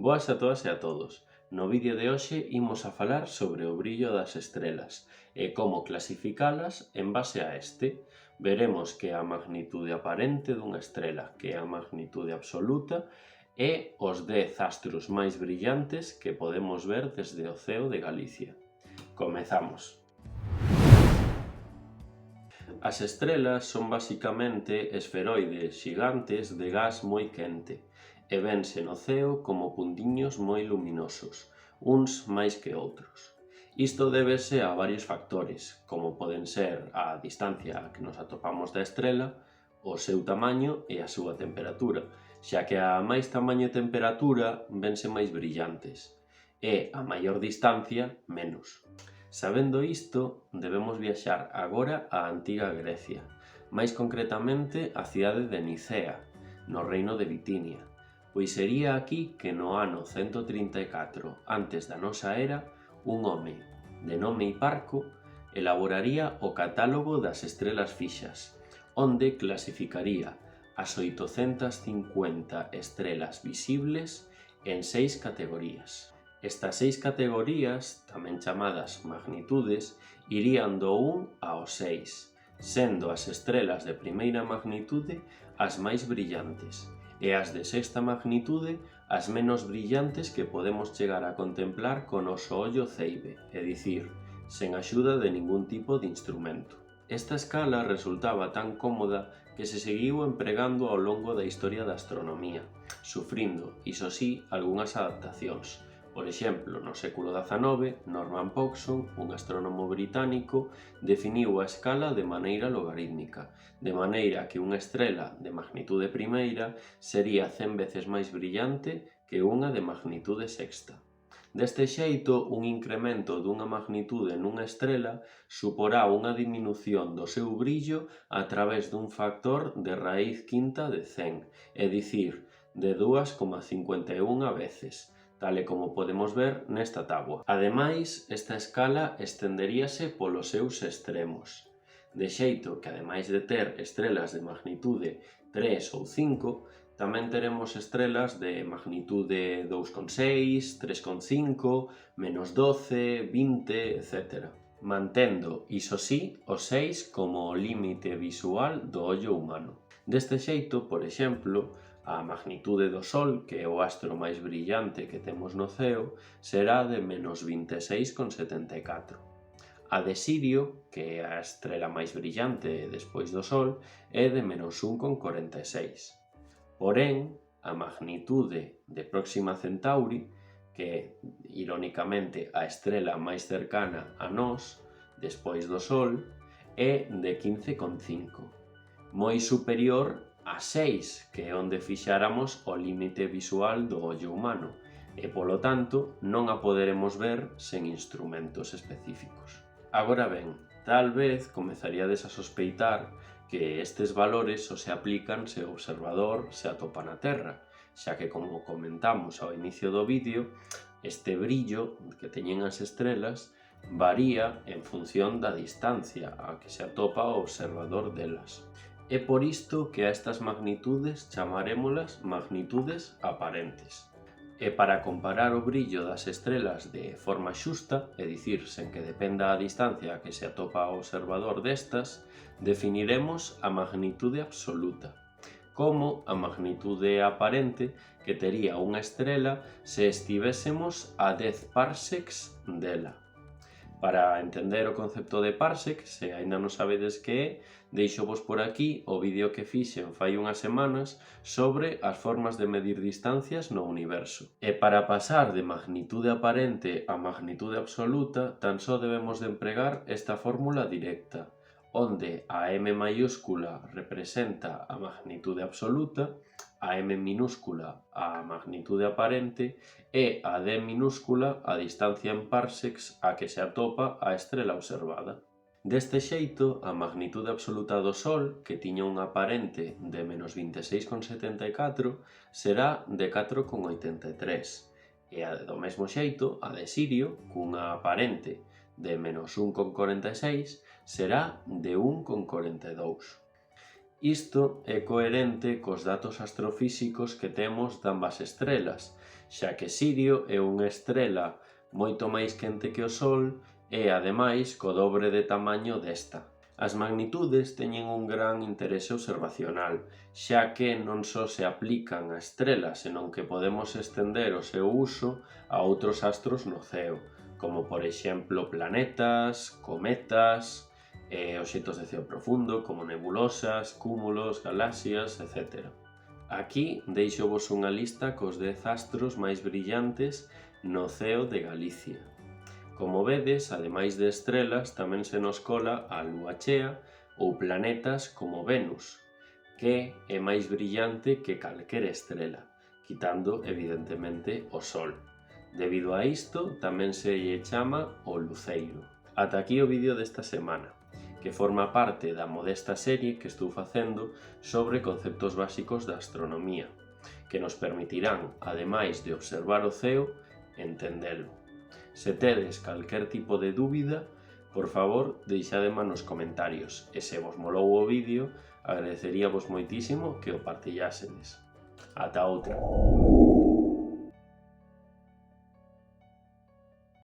Boas a todas e a todos. No vídeo de hoxe imos a falar sobre o brillo das estrelas e como clasificalas en base a este. Veremos que é a magnitude aparente dunha estrela, que é a magnitude absoluta e os 10 astros máis brillantes que podemos ver desde o ceo de Galicia. Comezamos. As estrelas son basicamente esferoides xigantes de gas moi quente e vense no ceo como puntiños moi luminosos, uns máis que outros. Isto débese a varios factores, como poden ser a distancia a que nos atopamos da estrela, o seu tamaño e a súa temperatura, xa que a máis tamaño e temperatura vense máis brillantes, e a maior distancia, menos. Sabendo isto, debemos viaxar agora á antiga Grecia, máis concretamente á cidade de Nicea, no reino de Bitinia, pois sería aquí que no ano 134 antes da nosa era, un home, de nome Hiparco, elaboraría o catálogo das estrelas fixas, onde clasificaría as 850 estrelas visibles en 6 categorías. Estas 6 categorías, tamén chamadas magnitudes, irían do 1 ao 6, sendo as estrelas de primeira magnitude as máis brillantes e as de sexta magnitude as menos brillantes que podemos chegar a contemplar co noso ollo ceibe, é dicir, sen axuda de ningún tipo de instrumento. Esta escala resultaba tan cómoda que se seguiu empregando ao longo da historia da astronomía, sufrindo, iso sí, algunhas adaptacións. Por exemplo, no século XIX, Norman Pogson, un astrónomo británico, definiu a escala de maneira logarítmica, de maneira que unha estrela de magnitude primeira sería 100 veces máis brillante que unha de magnitude sexta. Deste xeito, un incremento dunha magnitude nunha estrela suporá unha diminución do seu brillo a través dun factor de raíz quinta de 100, é dicir, de 2,51 veces, tal e como podemos ver nesta táboa. Ademais, esta escala estenderíase polos seus extremos, de xeito que ademais de ter estrelas de magnitude 3 ou 5, tamén teremos estrelas de magnitude 2,6, 3,5, menos 12, 20, etc. Mantendo, iso sí, o 6 como o límite visual do ollo humano. Deste xeito, por exemplo, a magnitude do Sol, que é o astro máis brillante que temos no ceo, será de menos 26,74. A de Sirio, que é a estrela máis brillante despois do Sol, é de menos 1,46. Porén, a magnitude de Próxima Centauri, que é, irónicamente, a estrela máis cercana a nós, despois do Sol, é de 15,5, moi superior a 6, que é onde fixáramos o límite visual do ollo humano, e, polo tanto, non a poderemos ver sen instrumentos específicos. Agora ben, tal vez comezaríades a sospeitar que estes valores só se aplican se o observador se atopa na Terra, xa que, como comentamos ao inicio do vídeo, este brillo que teñen as estrelas varía en función da distancia a que se atopa o observador delas. É por isto que a estas magnitudes chamarémolas magnitudes aparentes. E para comparar o brillo das estrelas de forma xusta, é dicir, sen que dependa a distancia a que se atopa o observador destas, definiremos a magnitude absoluta, como a magnitude aparente que tería unha estrela se estivésemos a 10 parsecs dela. Para entender o concepto de parsec, se aínda non sabedes que é, deixovos por aquí o vídeo que fixen fai unhas semanas sobre as formas de medir distancias no universo. E para pasar de magnitude aparente a magnitude absoluta, tan só debemos de empregar esta fórmula directa, onde a m maiúscula representa a magnitude absoluta, a m minúscula a magnitude aparente e a d minúscula a distancia en parsecs a que se atopa a estrela observada. Deste xeito, a magnitude absoluta do Sol, que tiña un aparente de menos 26,74, será de 4,83, e do mesmo xeito, a de Sirio, cunha aparente de menos 1,46, será de 1,42. Isto é coherente cos datos astrofísicos que temos de ambas estrelas, xa que Sirio é unha estrela moito máis quente que o Sol e, ademais, co dobre de tamaño desta. As magnitudes teñen un gran interese observacional, xa que non só se aplican a estrelas, senón que podemos estender o seu uso a outros astros no ceo, como por exemplo planetas, cometas, obxectos de ceo profundo como nebulosas, cúmulos, galaxias, etc. Aquí deixovos unha lista cos 10 astros máis brillantes no ceo de Galicia. Como vedes, ademais de estrelas, tamén se nos cola a lúa chea ou planetas como Venus, que é máis brillante que calquera estrela, quitando, evidentemente, o Sol. Debido a isto, tamén se lle chama o luceiro. Ata aquí o vídeo desta semana, que forma parte da modesta serie que estou facendo sobre conceptos básicos da astronomía, que nos permitirán, ademais de observar o ceo, entendelo. Se tedes calquer tipo de dúbida, por favor, deixadema nos comentarios e se vos molou o vídeo, agradeceríavos moitísimo que o partillásedes. Ata outra!